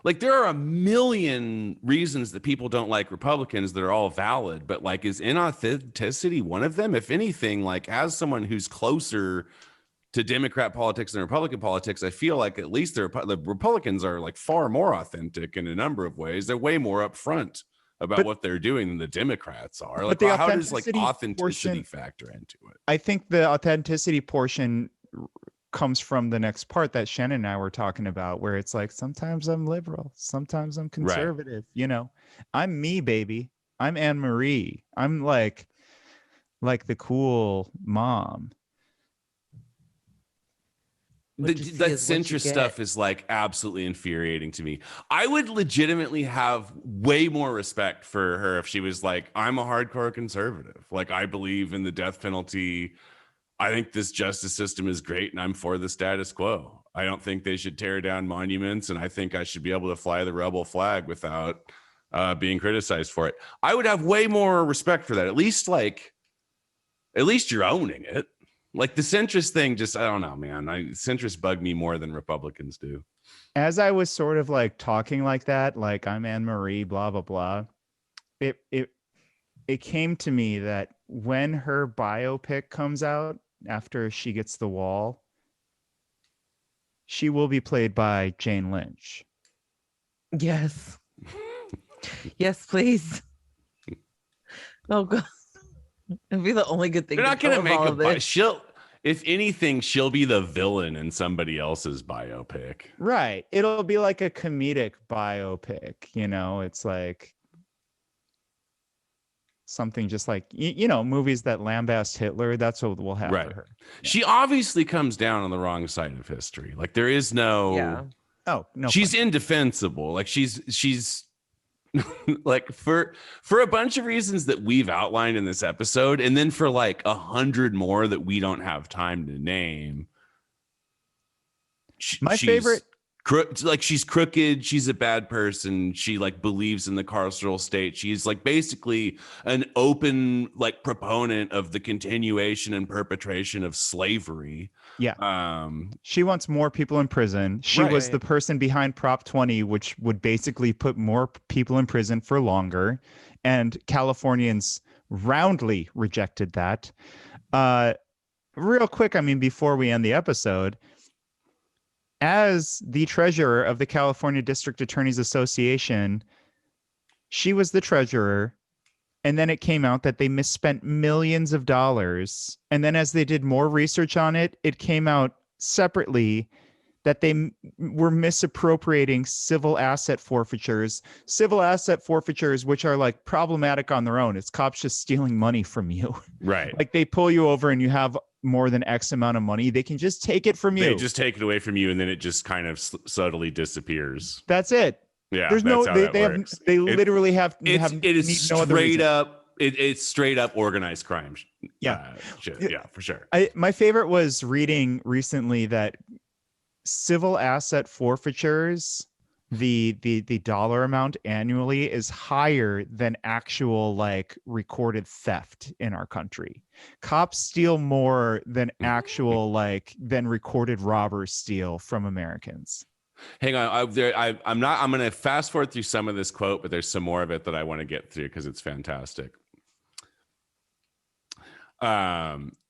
like, there are a million reasons that people don't like Republicans that are all valid, but like, is inauthenticity one of them? If anything, like, as someone who's closer to Democrat politics than Republican politics, I feel like at least the Republicans are like far more authentic in a number of ways. They're way more upfront about what they're doing than the Democrats are. Like, the how does like authenticity authenticity portion- factor into it? I think the authenticity portion comes from the next part that Shannon and I were talking about, where it's like, sometimes I'm liberal, sometimes I'm conservative. You know, I'm me, baby. I'm Anne Marie. I'm like the cool mom. What you see That is what you centrist get. stuff is like absolutely infuriating to me. I would legitimately have way more respect for her if she was like, I'm a hardcore conservative. Like, I believe in the death penalty. I think this justice system is great and I'm for the status quo. I don't think they should tear down monuments, and I think I should be able to fly the rebel flag without being criticized for it. I would have way more respect for that. At least you're owning it. Like, the centrist thing, just, I don't know, man. Centrists bug me more than Republicans do. As I was sort of like talking like that, like I'm Anne Marie, blah, blah, blah. It came to me that when her biopic comes out after she gets the wall, she will be played by Jane Lynch. Yes. Yes, please. Oh God. It'd be the only good thing. They're not going to make of a this. if anything, she'll be the villain in somebody else's biopic. Right. It'll be like a comedic biopic, you know, it's like something just like, you know, movies that lambast Hitler. That's what we'll have Right. for her. Yeah. She obviously comes down on the wrong side of history. Like, there is no, Yeah. Oh, no. she's question. indefensible. Like, she's like, for a bunch of reasons that we've outlined in this episode, and then for like 100 more that we don't have time to name. My she's favorite. she's crooked. She's a bad person. She like believes in the carceral state. She's like basically an open like proponent of the continuation and perpetration of slavery. Yeah. She wants more people in prison. She was the person behind Prop 20, which would basically put more people in prison for longer. And Californians roundly rejected that. Real quick, I mean, before we end the episode, as the treasurer of the California District Attorneys Association, she was the treasurer. And then it came out that they misspent millions of dollars. And then as they did more research on it, it came out separately that they were misappropriating civil asset forfeitures, which are like problematic on their own. It's cops just stealing money from you. Right. Like, they pull you over and you have more than X amount of money. They can just take it from you. They just take it away from you, and then it just kind of subtly disappears. That's it. Yeah, There's no, that's how that they have, works. they literally have, It is need no other straight reason. up. It's straight up organized crime. Yeah. Shit. Yeah, for sure. My favorite was reading recently that civil asset forfeitures the dollar amount annually is higher than actual like recorded theft in our country. Cops steal more than actual than recorded robbers steal from Americans. Hang on, I'm going to fast forward through some of this quote, but there's some more of it that I want to get through because it's fantastic.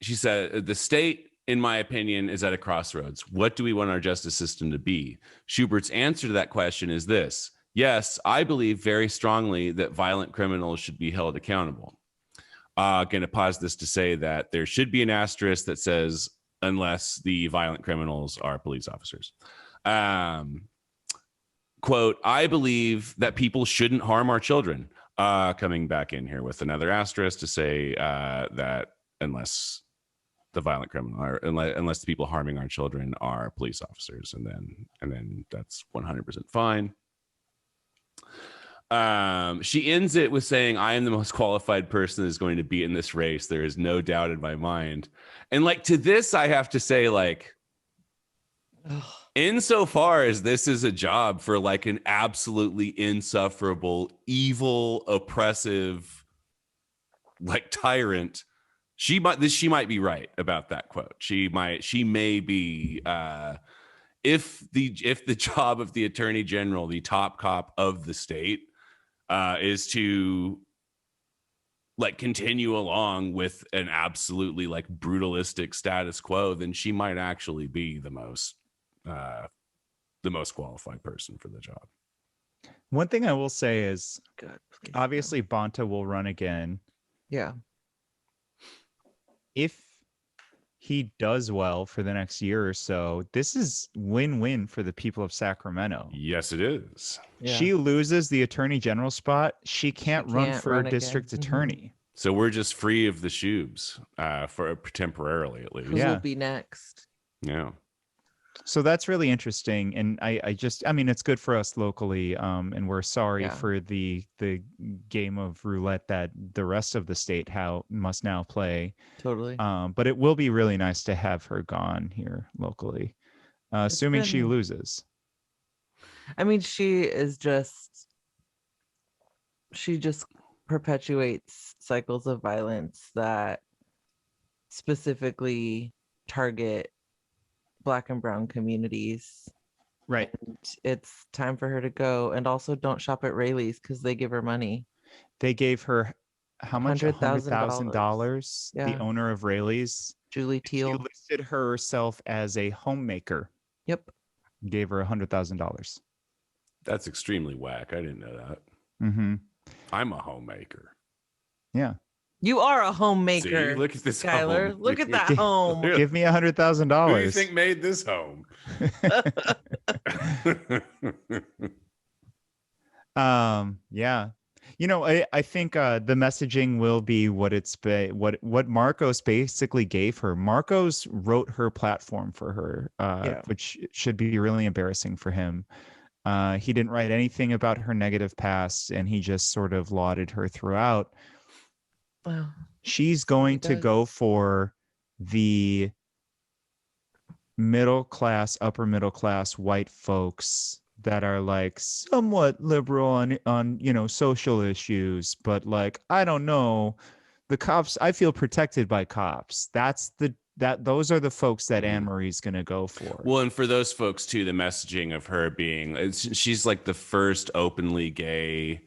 She said, the state, in my opinion, is at a crossroads. What do we want our justice system to be? Schubert's answer to that question is this: yes, I believe very strongly that violent criminals should be held accountable. Going to pause this to say that there should be an asterisk that says, unless the violent criminals are police officers. Quote, I believe that people shouldn't harm our children. Coming back in here with another asterisk to say that unless the violent criminal or unless the people harming our children are police officers, and then that's 100% fine. She ends it with saying, I am the most qualified person that's going to be in this race. There is no doubt in my mind. And like, to this, I have to say, like, insofar as this is a job for like an absolutely insufferable, evil, oppressive, like tyrant, she might be right about that quote. She may be, if the job of the attorney general, the top cop of the state, is to like continue along with an absolutely like brutalistic status quo, then she might actually be the most qualified person for the job. One thing I will say is, God, please, obviously Bonta will run again. yeah. If he does well for the next year or so, this is win-win for the people of Sacramento. Yes, it is. Yeah. She loses the attorney general spot. She can't run for run again. district attorney. So we're just free of the Schubes for temporarily, at least. Who will be next? Yeah. So that's really interesting. And I mean, it's good for us locally. And we're sorry for the game of roulette that the rest of the state must now play. Totally. But it will be really nice to have her gone here locally, assuming she loses. I mean, she just perpetuates cycles of violence that specifically target Black and brown communities. Right. And it's time for her to go. And also don't shop at Rayleigh's because they give her money. They gave her how much? $100,000. The owner of Rayleigh's. Julie Teal. She listed herself as a homemaker. Yep. Gave her $100,000. That's extremely whack. I didn't know that. Mm-hmm. I'm a homemaker. Yeah. You are a homemaker. See, look at this Skylar. home. Look at that home. Give me $100,000. Who do you think made this home? Yeah. You know, I think the messaging will be what what Marcos basically gave her. Marcos wrote her platform for her, which should be really embarrassing for him. He didn't write anything about her negative past, and he just sort of lauded her throughout. Wow. She's going to go for the middle class, upper middle class white folks that are like somewhat liberal on social issues, but like, I don't know, the cops, I feel protected by cops. Those are the folks that Anne Marie's going to go for. Well, and for those folks too, the messaging of her being, she's like the first openly gay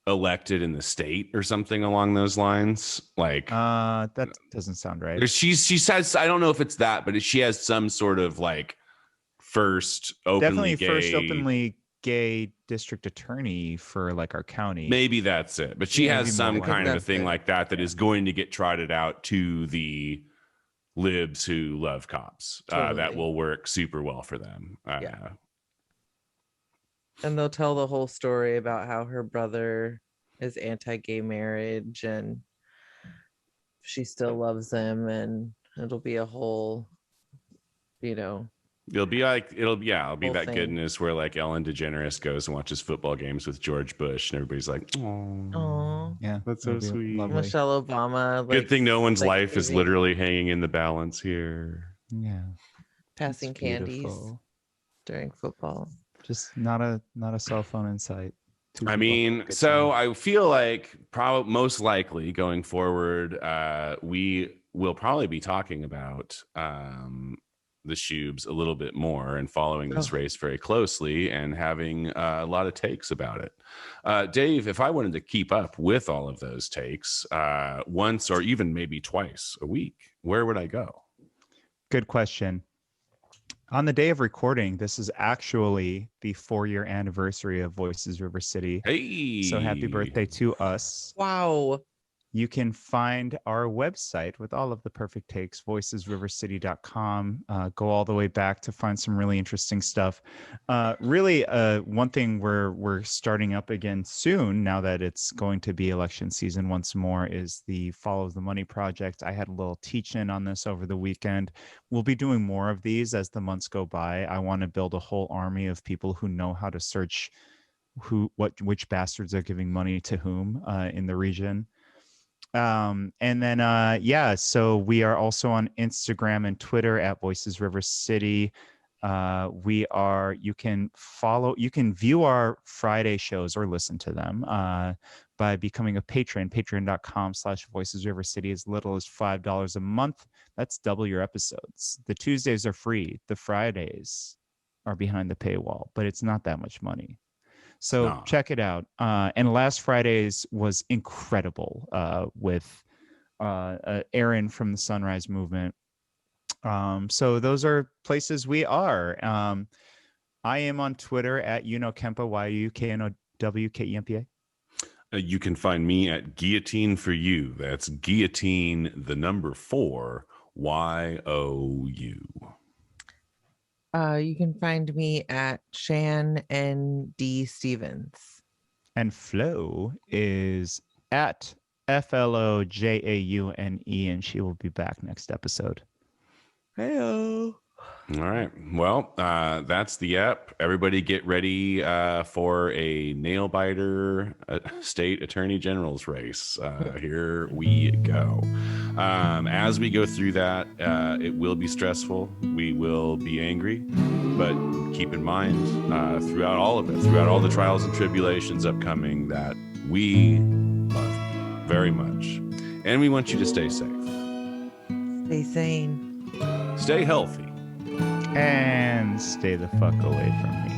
elected in the state or something along those lines. Like that doesn't sound right. She says, I don't know if it's that, but she has some sort of like first openly gay district attorney for like our county. Maybe that's it. But she has some kind of a thing like that is going to get trotted out to the libs who love cops. That will work super well for them. And they'll tell the whole story about how her brother is anti-gay marriage and she still loves him, and it'll be a whole, it'll be that thing. goodness where like Ellen DeGeneres goes and watches football games with George Bush and everybody's like, oh, yeah, that's so sweet. Lovely. Michelle Obama. Good thing no one's life crazy. is literally hanging in the balance here. Yeah. Passing It's candies. beautiful. during football. Just not a cell phone in sight. Two I people mean, having a good so time. I feel like probably most likely going forward, we will probably be talking about the Schubes a little bit more and following this Oh. race very closely and having a lot of takes about it. Dave, if I wanted to keep up with all of those takes once or even maybe twice a week, where would I go? Good question. On the day of recording, this is actually the 4-year anniversary of Voices River City. Hey, So happy birthday to us. Wow. You can find our website with all of the perfect takes, voicesrivercity.com. Go all the way back to find some really interesting stuff. Really, one thing we're starting up again soon, now that it's going to be election season once more, is the Follow the Money Project. I had a little teach-in on this over the weekend. We'll be doing more of these as the months go by. I want to build a whole army of people who know how to search which bastards are giving money to whom in the region. And then so we are also on Instagram and Twitter at Voices River City. You can view our Friday shows or listen to them by becoming a patron, patreon.com/Voices River City, as little as $5 a month. That's double your episodes. The Tuesdays are free. The Fridays are behind the paywall, but it's not that much money. So check it out. And last Friday's was incredible with Aaron from the Sunrise Movement. So those are places we are. I am on Twitter at Kempa, YUKNOWKEMPA. You can find me at Guillotine for You. That's Guillotine, the number 4, YOU. You can find me at Shan N.D. Stevens. And Flo is at FLOJAUNE, and she will be back next episode. Heyo. All right. Well, that's the app. Everybody get ready for a nail biter state attorney general's race. Here we go. As we go through that, it will be stressful. We will be angry, but keep in mind throughout all of it, throughout all the trials and tribulations upcoming, that we love you very much. And we want you to stay safe. Stay sane. Stay healthy. And stay the fuck away from me.